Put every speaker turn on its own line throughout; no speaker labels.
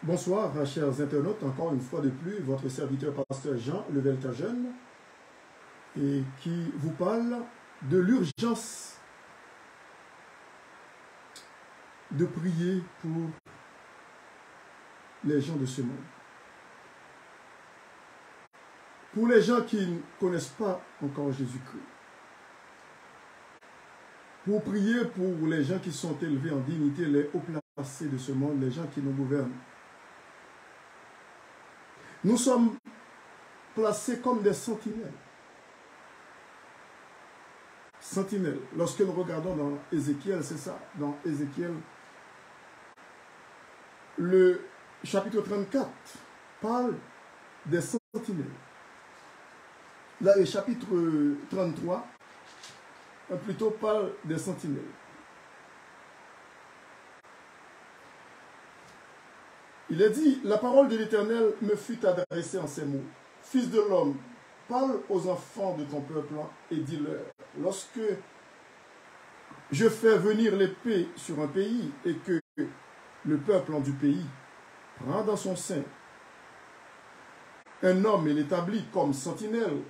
Bonsoir, chers internautes, encore une fois de plus, votre serviteur pasteur Jean Levelta-Jeune, et qui vous parle de l'urgence de prier pour les gens de ce monde. Pour les gens qui ne connaissent pas encore Jésus-Christ. Pour prier pour les gens qui sont élevés en dignité, les hauts placés de ce monde, les gens qui nous gouvernent. Nous sommes placés comme des sentinelles. Sentinelles. Lorsque nous regardons dans Ézéchiel, c'est ça, dans Ézéchiel, le chapitre 34 parle des sentinelles. Là, le chapitre 33, plutôt parle des sentinelles. Il est dit, la parole de l'Éternel me fut adressée en ces mots. Fils de l'homme, parle aux enfants de ton peuple et dis-leur, lorsque je fais venir l'épée sur un pays et que le peuple du pays prend dans son sein un homme et l'établit comme sentinelle,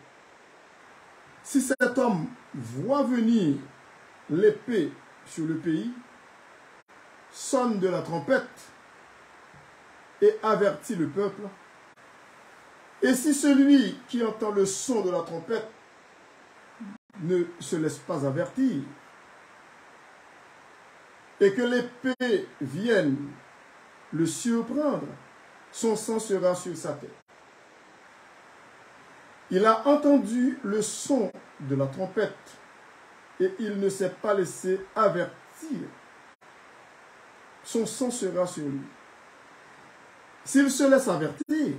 si cet homme voit venir l'épée sur le pays, sonne de la trompette et avertit le peuple, et si celui qui entend le son de la trompette ne se laisse pas avertir, et que l'épée vienne le surprendre, son sang sera sur sa tête. Il a entendu le son de la trompette et il ne s'est pas laissé avertir. Son sang sera sur lui. S'il se laisse avertir,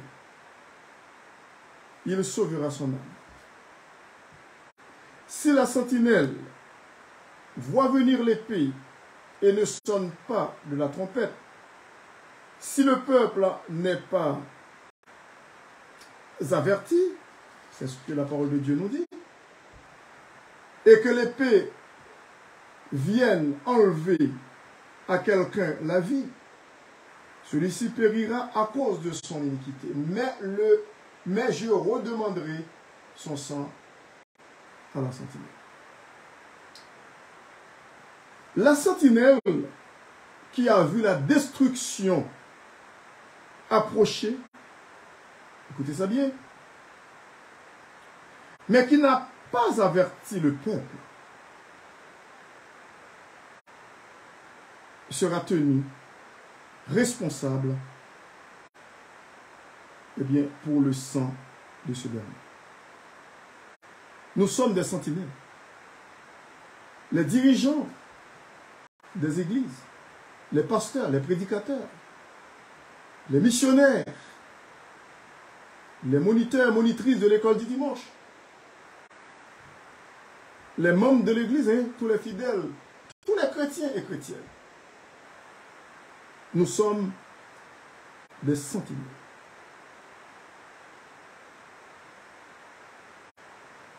il sauvera son âme. Si la sentinelle voit venir l'épée et ne sonne pas de la trompette, si le peuple n'est pas averti, c'est ce que la parole de Dieu nous dit, et que l'épée vienne enlever à quelqu'un la vie, celui-ci périra à cause de son iniquité. Mais je redemanderai son sang à la sentinelle. La sentinelle qui a vu la destruction approcher, écoutez ça bien, mais qui n'a pas averti le peuple, sera tenu responsable pour le sang de ce dernier. Nous sommes des sentinelles. Les dirigeants des églises, les pasteurs, les prédicateurs, les missionnaires, les moniteurs, monitrices de l'école du dimanche, les membres de l'église, tous les fidèles, tous les chrétiens et chrétiennes. Nous sommes des sentinelles.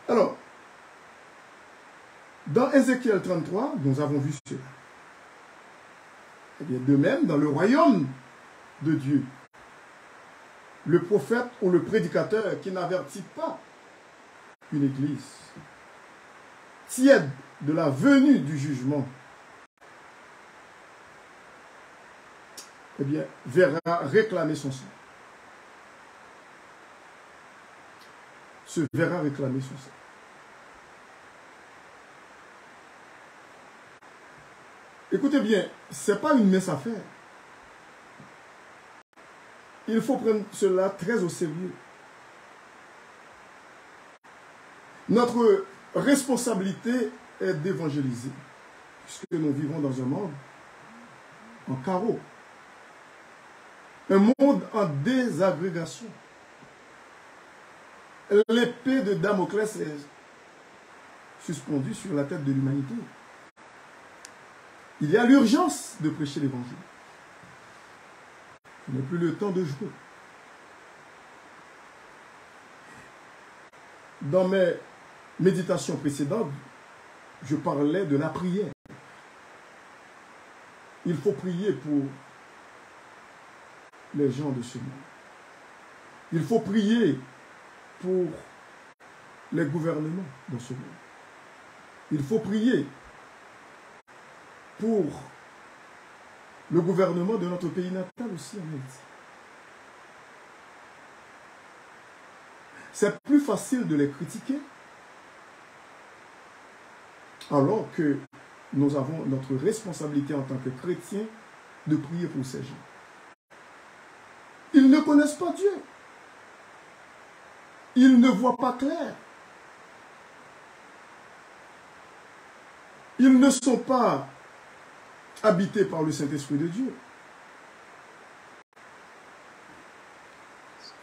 Alors, dans Ézéchiel 33, nous avons vu cela. Eh bien, de même, dans le royaume de Dieu, le prophète ou le prédicateur qui n'avertit pas une église tiède de la venue du jugement, eh bien, verra réclamer son sang. Se verra réclamer son sang. Écoutez bien, ce n'est pas une mince affaire. Il faut prendre cela très au sérieux. Notre responsabilité est d'évangéliser, puisque nous vivons dans un monde en carreau, un monde en désagrégation. L'épée de Damoclès est suspendue sur la tête de l'humanité. Il y a l'urgence de prêcher l'évangile. Il n'est plus le temps de jouer. Dans mes méditations précédentes, je parlais de la prière. Il faut prier pour les gens de ce monde. Il faut prier pour les gouvernements dans ce monde. Il faut prier pour le gouvernement de notre pays natal aussi en Haïti. C'est plus facile de les critiquer alors que nous avons notre responsabilité en tant que chrétiens de prier pour ces gens. Ils ne connaissent pas Dieu. Ils ne voient pas clair. Ils ne sont pas habités par le Saint-Esprit de Dieu.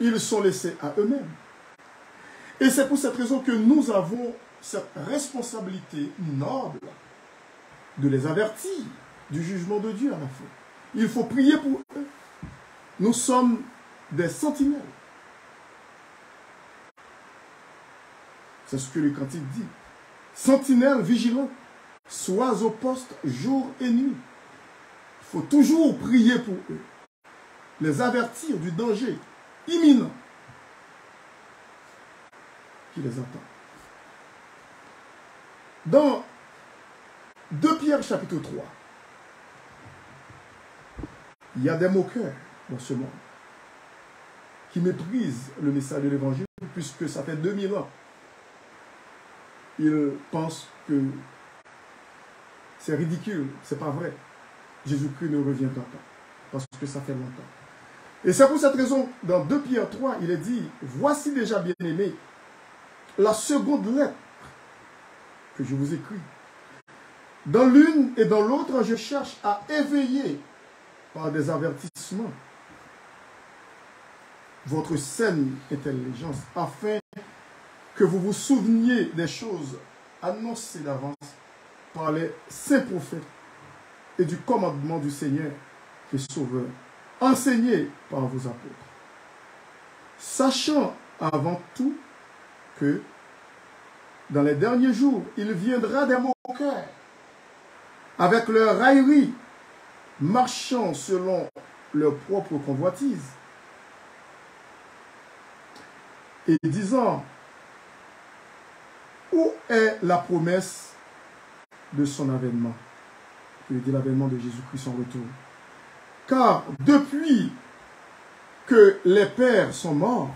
Ils sont laissés à eux-mêmes. Et c'est pour cette raison que nous avons cette responsabilité noble de les avertir du jugement de Dieu à la fin. Il faut prier pour eux. Nous sommes des sentinelles. C'est ce que le cantique dit. Sentinelles vigilants, sois au poste jour et nuit. Il faut toujours prier pour eux. Les avertir du danger imminent qui les attend. Dans 2 Pierre chapitre 3, il y a des moqueurs dans ce monde qui méprisent le message de l'évangile puisque ça fait 2000 ans. Ils pensent que c'est ridicule, c'est pas vrai. Jésus-Christ ne reviendra pas parce que ça fait longtemps. Et c'est pour cette raison, dans 2 Pierre 3, il est dit, voici déjà bien-aimés, la seconde lettre que je vous écris. Dans l'une et dans l'autre, je cherche à éveiller par des avertissements votre saine intelligence, afin que vous vous souveniez des choses annoncées d'avance par les saints prophètes et du commandement du Seigneur et Sauveur, enseigné par vos apôtres. Sachant avant tout que dans les derniers jours, il viendra des moqueurs avec leur raillerie, marchant selon leur propre convoitise et disant, où est la promesse de son avènement? Je veux dire l'avènement de Jésus-Christ, son retour. Car depuis que les pères sont morts,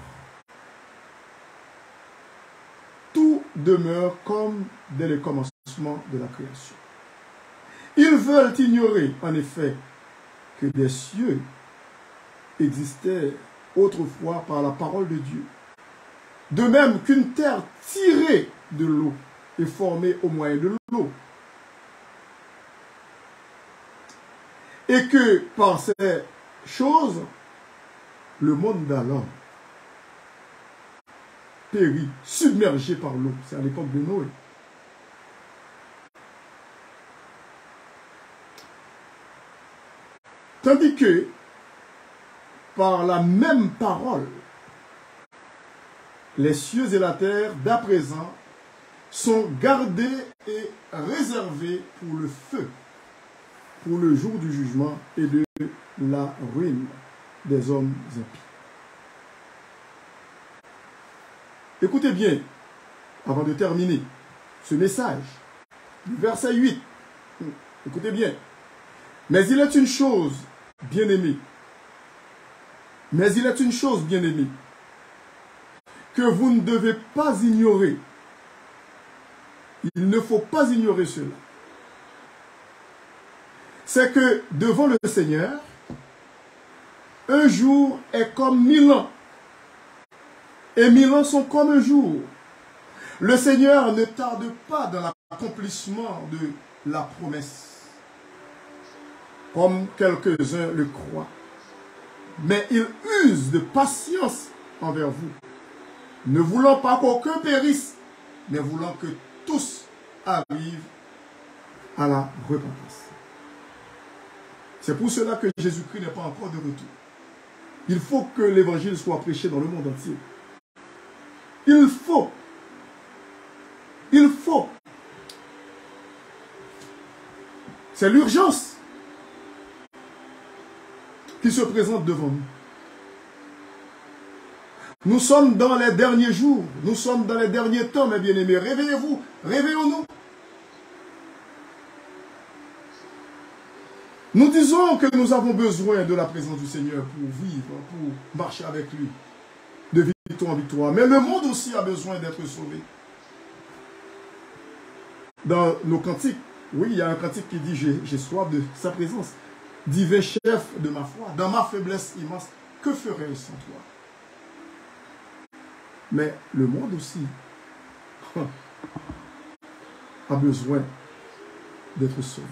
tout demeure comme dès le commencement de la création. Ils veulent ignorer, en effet, que des cieux existaient autrefois par la parole de Dieu. De même qu'une terre tirée de l'eau est formée au moyen de l'eau. Et que par ces choses, le monde d'alors périt, submergé par l'eau. C'est à l'époque de Noé. Tandis que, par la même parole, les cieux et la terre, d'à présent, sont gardés et réservés pour le feu, pour le jour du jugement et de la ruine des hommes impies. Écoutez bien, avant de terminer ce message, verset 8, écoutez bien. Mais il est une chose, bien-aimée, que vous ne devez pas ignorer. Il ne faut pas ignorer cela. C'est que devant le Seigneur, un jour est comme 1000 ans. Et 1000 ans sont comme un jour. Le Seigneur ne tarde pas dans l'accomplissement de la promesse, comme quelques-uns le croient. Mais il use de patience envers vous, ne voulant pas qu'aucun périsse, mais voulant que tous arrivent à la repentance. C'est pour cela que Jésus-Christ n'est pas encore de retour. Il faut que l'évangile soit prêché dans le monde entier. Il faut. C'est l'urgence qui se présente devant nous. Nous sommes dans les derniers jours, nous sommes dans les derniers temps, mes bien-aimés. Réveillez-vous, réveillons-nous. Nous disons que nous avons besoin de la présence du Seigneur pour vivre, pour marcher avec lui, de victoire en victoire. Mais le monde aussi a besoin d'être sauvé. Dans nos cantiques, oui, il y a un cantique qui dit « J'ai soif de sa présence. Divin chef de ma foi, dans ma faiblesse immense, que ferais-je sans toi ?» Mais le monde aussi a besoin d'être sauvé.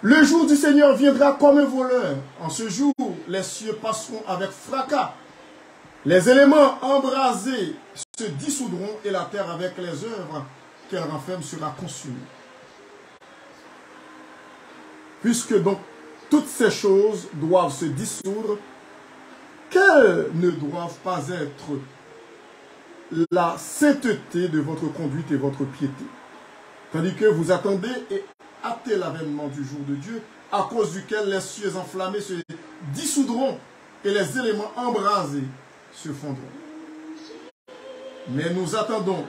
Le jour du Seigneur viendra comme un voleur. En ce jour, les cieux passeront avec fracas. Les éléments embrasés se dissoudront et la terre avec les œuvres qu'elle renferme sera consumée. Puisque donc toutes ces choses doivent se dissoudre, quelles ne doivent pas être la sainteté de votre conduite et votre piété, tandis que vous attendez et hâtez l'avènement du jour de Dieu, à cause duquel les cieux enflammés se dissoudront et les éléments embrasés se fondront. Mais nous attendons,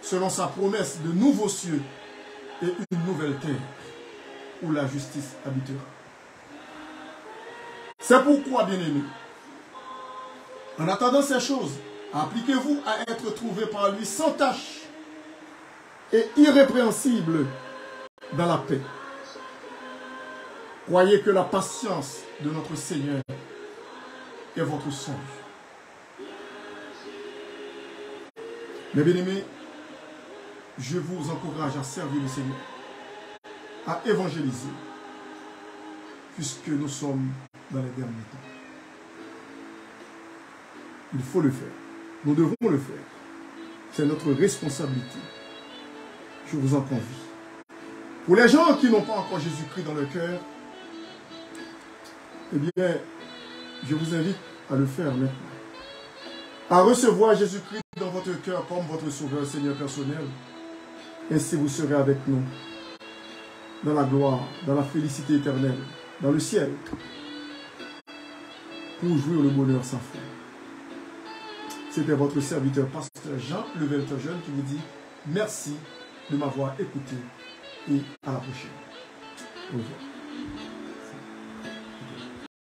selon sa promesse, de nouveaux cieux et une nouvelle terre où la justice habitera. C'est pourquoi, bien-aimés, en attendant ces choses, appliquez-vous à être trouvés par lui sans tache et irrépréhensible dans la paix. Croyez que la patience de notre Seigneur est votre songe. Mes bien-aimés, je vous encourage à servir le Seigneur, à évangéliser, puisque nous sommes dans les derniers temps. Il faut le faire. Nous devons le faire. C'est notre responsabilité. Je vous en convie. Pour les gens qui n'ont pas encore Jésus-Christ dans leur cœur, eh bien, je vous invite à le faire maintenant. À recevoir Jésus-Christ dans votre cœur comme votre sauveur, Seigneur personnel. Ainsi vous serez avec nous dans la gloire, dans la félicité éternelle, dans le ciel, pour jouir le bonheur sans fin. C'était votre serviteur, pasteur Jean Levelton-Jeune, qui vous dit merci de m'avoir écouté et à la prochaine. Au revoir.